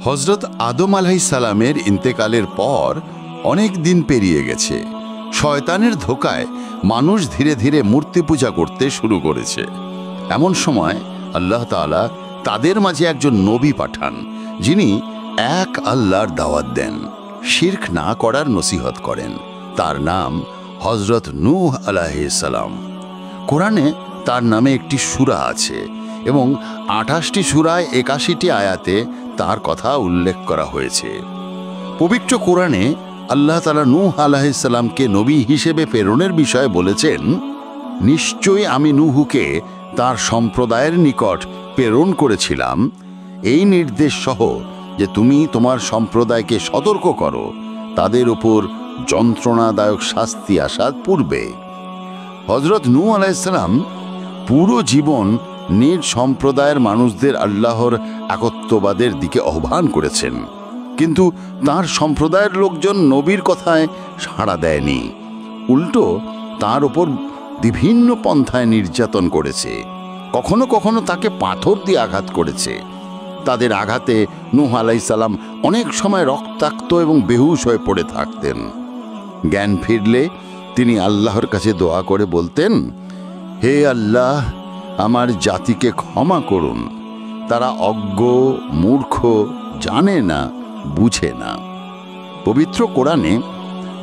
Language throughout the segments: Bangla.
হজরত আদম আলাইহিসসালামের ইন্তেকালের পর অনেক দিন পেরিয়ে গেছে। শয়তানের ধোকায় মানুষ ধীরে ধীরে মূর্তি পূজা করতে শুরু করেছে। এমন সময় আল্লাহ তাআলা তাদের মাঝে একজন নবী পাঠান, যিনি এক আল্লাহর দাওয়াত দেন, শিরক না করার নসিহত করেন। তার নাম হজরত নূহ আলাইহিসসালাম। কোরআনে তার নামে একটি সূরা আছে এবং ২৮টি সূরায় ৮১টি আয়াতে তার কথা উল্লেখ করা হয়েছে। পবিত্র কোরআনে আল্লাহ তাআলা নূহ আলাইহিসসালামকে নবী হিসেবে প্রেরণের বিষয়ে বলেছেন, নিশ্চয়ই আমি নূহকে তার সম্প্রদায়ের নিকট প্রেরণ করেছিলাম এই নির্দেশ সহ যে তুমি তোমার সম্প্রদায়কে সতর্ক করো তাদের উপর যন্ত্রণাদায়ক শাস্তি আসার পূর্বে। হজরত নূহ আলাইহিসসালাম পুরো জীবন নিজ সম্প্রদায়ের মানুষদের আল্লাহর একত্ববাদের দিকে আহ্বান করেছেন, কিন্তু তার সম্প্রদায়ের লোকজন নবীর কথায় সাড়া দেয়নি। উল্টো তার উপর বিভিন্ন পন্থায় নির্যাতন করেছে, কখনো কখনো তাকে পাথর দিয়ে আঘাত করেছে। তাদের আঘাতে নূহ আলাইহিসসালাম অনেক সময় রক্তাক্ত এবং বেহুশ হয়ে পড়ে থাকতেন। জ্ঞান ফিরলে তিনি আল্লাহর কাছে দোয়া করে বলতেন, হে আল্লাহ, আমার জাতিকে ক্ষমা করুন, তারা অজ্ঞ, মূর্খ, জানে না, বুঝে না। পবিত্র কোরআনে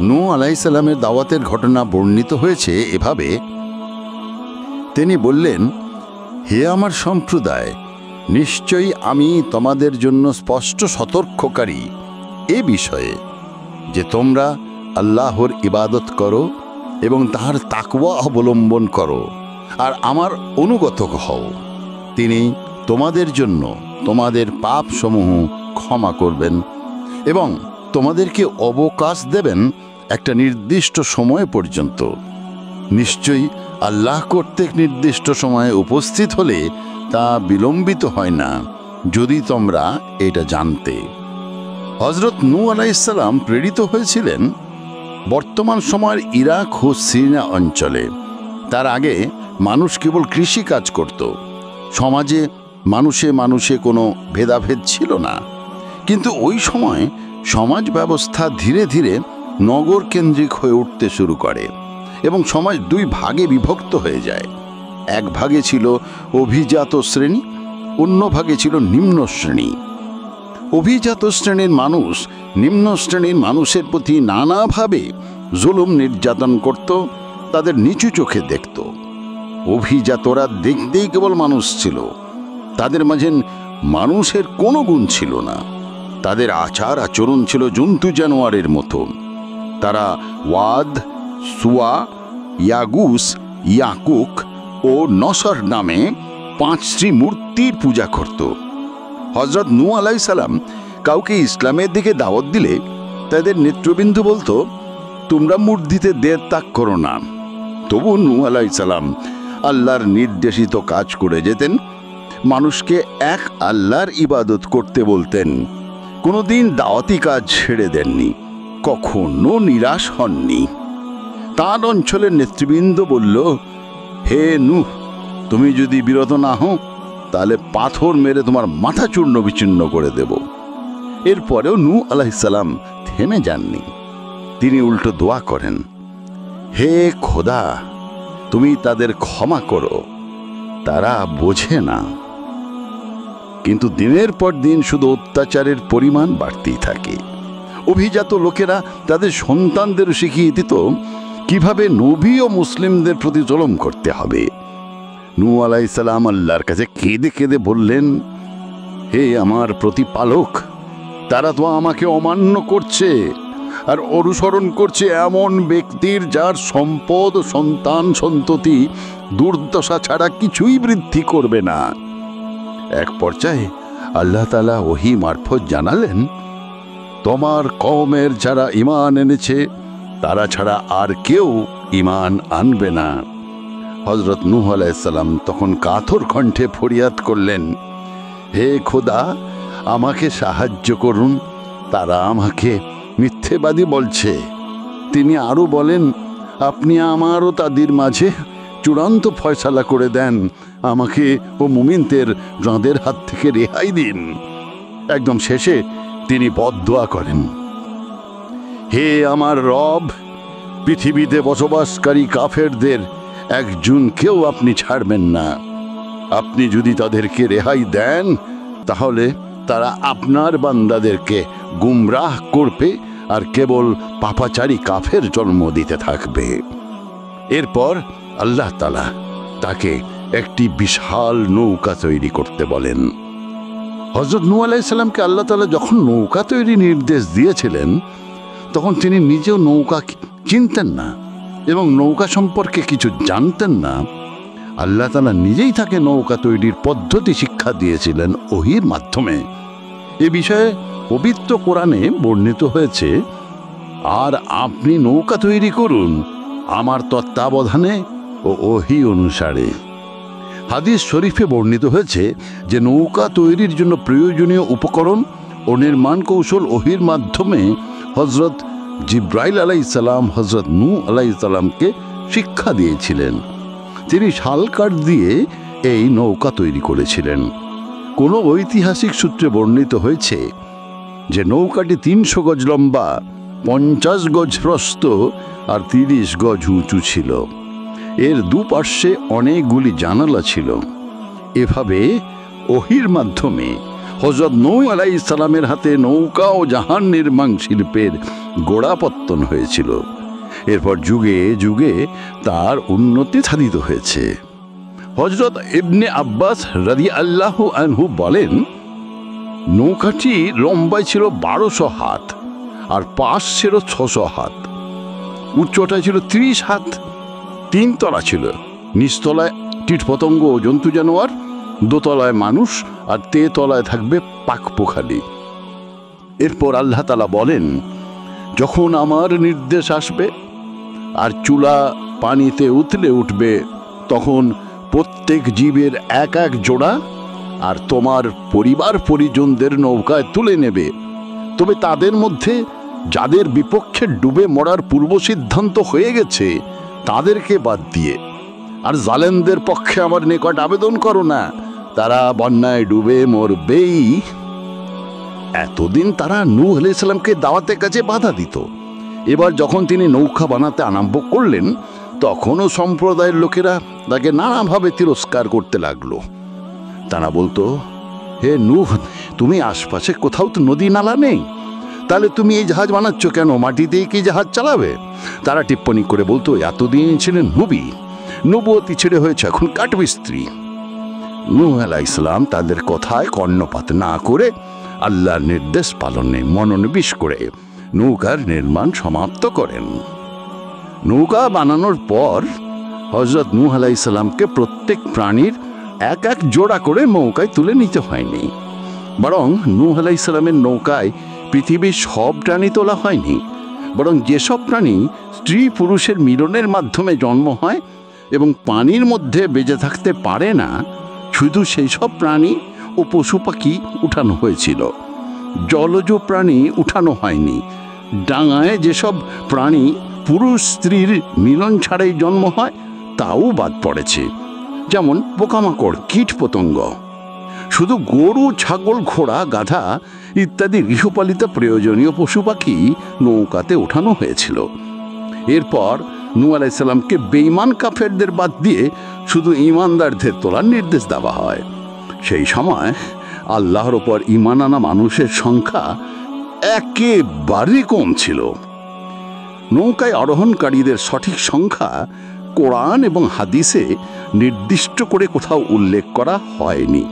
নূহ আলাইহিসসালামের দাওয়াতের ঘটনা বর্ণিত হয়েছে এভাবে। তিনি বললেন, হে আমার সম্প্রদায়, নিশ্চয়ই আমি তোমাদের জন্য স্পষ্ট সতর্ককারী এ বিষয়ে যে তোমরা আল্লাহর ইবাদত করো এবং তার তাকওয়া অবলম্বন করো আর আমার অনুগত হও। তিনি তোমাদের জন্য তোমাদের পাপসমূহ ক্ষমা করবেন এবং তোমাদেরকে অবকাশ দেবেন একটা নির্দিষ্ট সময় পর্যন্ত। নিশ্চয়ই আল্লাহ কর্তৃক নির্দিষ্ট সময়ে উপস্থিত হলে তা বিলম্বিত হয় না, যদি তোমরা এটা জানতে। হজরত নূহ আলাইহিসসালাম প্রেরিত হয়েছিলেন বর্তমান সময়ের ইরাক ও সিরিয়া অঞ্চলে। তার আগে মানুষ কেবল কৃষি কাজ করত। সমাজে মানুষে মানুষে কোনো ভেদাভেদ ছিল না। কিন্তু ওই সময় সমাজ ব্যবস্থা ধীরে ধীরে নগর কেন্দ্রিক হয়ে উঠতে শুরু করে এবং সমাজ দুই ভাগে বিভক্ত হয়ে যায়। এক ভাগে ছিল অভিজাত শ্রেণী, অন্য ভাগে ছিল নিম্ন শ্রেণী। অভিজাত শ্রেণীর মানুষ নিম্ন শ্রেণীর মানুষের প্রতি নানাভাবে জুলুম নির্যাতন করত, তাদের নিচু চোখে দেখত। অভিজাতরা দেখতেই কেবল মানুষ ছিল, তাদের মাঝে মানুষের কোনো গুণ ছিল না। তাদের আচার আচরণ ছিল জন্তু জানোয়ারের মতো। তারা ওয়াদ, সুয়া, ইয়াগুস, ইয়াকুক ও নসর নামে 5টি মূর্তির পূজা করত। হজরত নূহ আলাইহিসসালাম কাউকে ইসলামের দিকে দাওয়াত দিলে তাদের নেতৃবৃন্দ বলতো, তোমরা মূর্তিতে দেড় তাক করো না। তবু নূহ আলাইহিসসালাম আল্লাহর নির্দেশিত কাজ করে যেতেন। মানুষকে এক আল্লাহর ইবাদত করতে বলতেন। কোনোদিন দাওয়াতি কাজ ছেড়ে দেননি, কখনো নিরাশ হননি। তার অঞ্চলের নেতৃবৃন্দ বলল, হে নূহ, তুমি যদি বিরত না হও তাহলে পাথর মেরে তোমার মাথা চূর্ণ বিচূর্ণ করে দেব। এরপরেও নূহ আলাইহিসসালাম থেমে যাননি। তিনি উল্টো দোয়া করেন, হে খোদা, তুমি তাদের ক্ষমা করো, তারা বোঝে না। কিন্তু দিনের পর দিন শুধু অত্যাচারের পরিমাণ বাড়তেই থাকে। অভিজাত লোকেরা তাদের সন্তানদের শিখিয়ে দিত কিভাবে নবী ও মুসলিমদের প্রতি জুলুম করতে হবে। নূহ আলাইহিসসালাম আল্লাহর কাছে কেঁদে কেঁদে বললেন, হে আমার প্রতিপালক, তারা তো আমাকে অমান্য করছে আর অনুসরণ করছে এমন ব্যক্তির যার সম্পদ ও সন্তান সন্ততি দুর্দশা ছাড়া কিছুই বৃদ্ধি করবে না। এক পর্যায়ে আল্লাহ তাআলা ওহী মারফত জানালেন, তোমার কওমের যারা ঈমান এনেছে তারা ছাড়া আর কেউ ঈমান আনবে না। হযরত নূহ আলাইহিসসালাম তখন কাতর কণ্ঠে ফরিয়াদ করলেন, হে খোদা, আমাকে সাহায্য করুন, তারা আমাকে মিথ্যেবাদী বলছে। তিনি আরো বলেন, আপনি আমার ও তাদের মাঝে চূড়ান্ত ফয়সালা করে দেন, আমাকে ও মুমিনদের যাদের হাত থেকে রেহাই দিন। একদম শেষে তিনি বদদোয়া করেন, হে আমার রব, পৃথিবীতে বসবাসকারী কাফেরদের একজনকেও আপনি ছাড়বেন না। আপনি যদি তাদেরকে রেহাই দেন তাহলে তারা আপনার বান্দাদেরকে গুমরাহ করবে আর কেবল পাপাচারী কাফের জন্ম দিতে থাকবে। এরপর আল্লাহ তাআলা তাকে একটি বিশাল নৌকা তৈরি করতে বলেন। হযরত নূহ আলাইহিস সালামকে আল্লাহ তাআলা যখন নৌকা তৈরির নির্দেশ দিয়েছিলেন তখন তিনি নিজেও নৌকা চিনতেন না এবং নৌকা সম্পর্কে কিছু জানতেন না। আল্লাহ তাআলা নিজেই তাকে নৌকা তৈরির পদ্ধতি শিক্ষা দিয়েছিলেন ওহীর মাধ্যমে। এ বিষয়ে পবিত্র কোরআনে বর্ণিত হয়েছে, আর আপনি নৌকা তৈরি করুন আমার তত্ত্বাবধানে ও ওহী অনুসারে। হাদিস শরীফে বর্ণিত হয়েছে যে নৌকা তৈরির জন্য প্রয়োজনীয় উপকরণ ও নির্মাণ কৌশল ওহীর মাধ্যমে হযরত জিবরাইল আলাইহিস সালাম হযরত নূহ আলাইহিস সালামকে শিক্ষা দিয়েছিলেন। তিনি শাল কাঠ দিয়ে এই নৌকা তৈরি করেছিলেন। কোনো ঐতিহাসিক সূত্রে বর্ণিত হয়েছে যে নৌকাটি 300 গজ লম্বা, 50 গজ প্রস্থ আর 30 গজ উঁচু ছিল। এর দুপার্শ্বে অনেকগুলি জানালা ছিল। এভাবে ওহীর মাধ্যমে হযরত নূহ আলাইহিস সালামের হাতে নৌকা ও জাহাজ নির্মাণ শিল্পের গোড়াপত্তন হয়েছিল। এরপর যুগে যুগে তার উন্নতি সাধিত হয়েছে। হযরত ইবনে আব্বাস রাদিয়াল্লাহু আনহু বলেন, নৌকাটি লম্বায় ছিল 1200 হাত আর পাশ ছিল 600 হাত। উচ্চতায় ছিল 30 হাত। 3 তলা ছিল, নিচতলায় কীটপতঙ্গ ও জন্তু জানোয়ার, দোতলায় মানুষ আর তেতলায় থাকবে পাকপোখালি। এরপর আল্লাহ তাআলা বলেন, যখন আমার নির্দেশ আসবে আর চুলা পানিতে উতলে উঠবে তখন প্রত্যেক জীবের এক এক জোড়া আর তোমার পরিবার পরিজনদের নৌকায় তুলে নেবে, তবে তাদের মধ্যে যাদের বিপক্ষে ডুবে মরার পূর্ব সিদ্ধান্ত হয়ে গেছে তাদেরকে বাদ দিয়ে। আর জালেমদের পক্ষে আমার নিকট আবেদন করো না, তারা বন্যায় ডুবে মরবেই। এতদিন তারা নূহ আলাইহিস সালামকে দাওয়াতের কাছে বাধা দিত। এবার যখন তিনি নৌকা বানাতে আরম্ভ করলেন তখনও সম্প্রদায়ের লোকেরা তাকে নানাভাবে তিরস্কার করতে লাগলো। তারা বলতো, হে নূহ, তুমি আশপাশে কোথাও তো নদী নালা নেই, তাহলে তুমি এই জাহাজ বানাচ্ছ কেন? মাটিতেই কি জাহাজ চালাবে? তারা টিপ্পনি করে বলতো, এতদিন ছিলেন নবী, নবুয়তি ছেড়ে হয়েছে এখন কাঠমিস্ত্রি। নূহ আলাইহিস সালাম তাদের কথায় কর্ণপাত না করে আল্লাহর নির্দেশ পালনে মনোনিবেশ করে নৌকার নির্মাণ সমাপ্ত করেন। নৌকা বানানোর পর হযরত নূহ আলাইহিস সালামকে প্রত্যেক প্রাণীর এক এক জোড়া করে নৌকায় তুলে নিতে হয়নি, বরং নূহ আলাইহিস সালামের নৌকায় পৃথিবীর সব প্রাণী তোলা হয়নি, বরং যেসব প্রাণী স্ত্রী পুরুষের মিলনের মাধ্যমে জন্ম হয় এবং পানির মধ্যে বেঁচে থাকতে পারে না, শুধু সেই সব প্রাণী ও পশু পাখি উঠানো হয়েছিল। জলজ প্রাণী উঠানো হয়নি। ডাঙায় যেসব প্রাণী পুরুষ স্ত্রীর মিলন ছাড়াই জন্ম হয় তাও বাদ পড়েছে, যেমন পোকামাকড়, কীট পতঙ্গ। শুধু গরু, ছাগল, ঘোড়া, গাধা ইত্যাদি গৃহপালিত প্রয়োজনীয় পশু পাখি নৌকাতে ওঠানো হয়েছিল। এরপর নূহ আলাইহিস সালামকে বেঈমান কাফেরদের বাদ দিয়ে শুধু ঈমানদারদের তোলার নির্দেশ দেওয়া হয়। সেই সময় আল্লাহর ওপর ঈমান আনা মানুষের সংখ্যা একেবারে কম ছিল। নৌকায় আরোহণকারীদের সঠিক সংখ্যা কোরআন এবং হাদিসে নির্দিষ্ট করে কোথাও উল্লেখ করা হয়নি।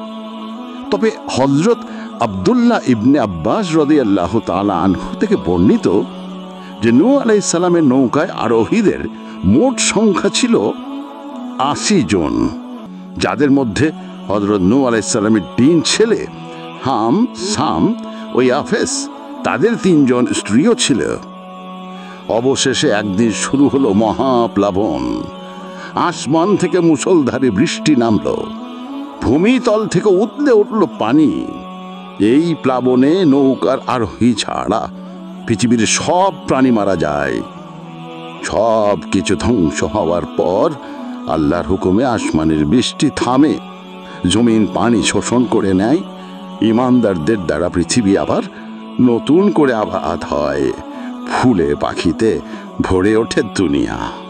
তবে হযরত আব্দুল্লাহ ইবনে আব্বাস রাদিয়াল্লাহু তাআলা আনহু থেকে বর্ণিত যে নূহ আলাইহিস সালামের নৌকায় আরোহীদের মোট সংখ্যা ছিল 80 জন, যাদের মধ্যে হযরত নূহ আলাইহিস সালামের 3 ছেলে হাম, সাম ও ইয়াফেস, তাদের 3 জন স্ত্রীও ছিল। অবশেষে একদিন শুরু হলো মহাপ্লাবন। আসমান থেকে মুষলধারে বৃষ্টি নামল, ভূমিতল থেকে উতলে উঠল পানি। এই প্লাবনে নৌকার আরোহী ছাড়া পৃথিবীর সব প্রাণী মারা যায়। সব কিছু ধ্বংস হওয়ার পর আল্লাহর হুকুমে আসমানের বৃষ্টি থামে, জমিন পানি শোষণ করে নেয় ইমানদারদের দ্বারা পৃথিবী আবার নতুন করে আবাদ হয়, ফুলে পাখিতে ভরে ওঠে দুনিয়া।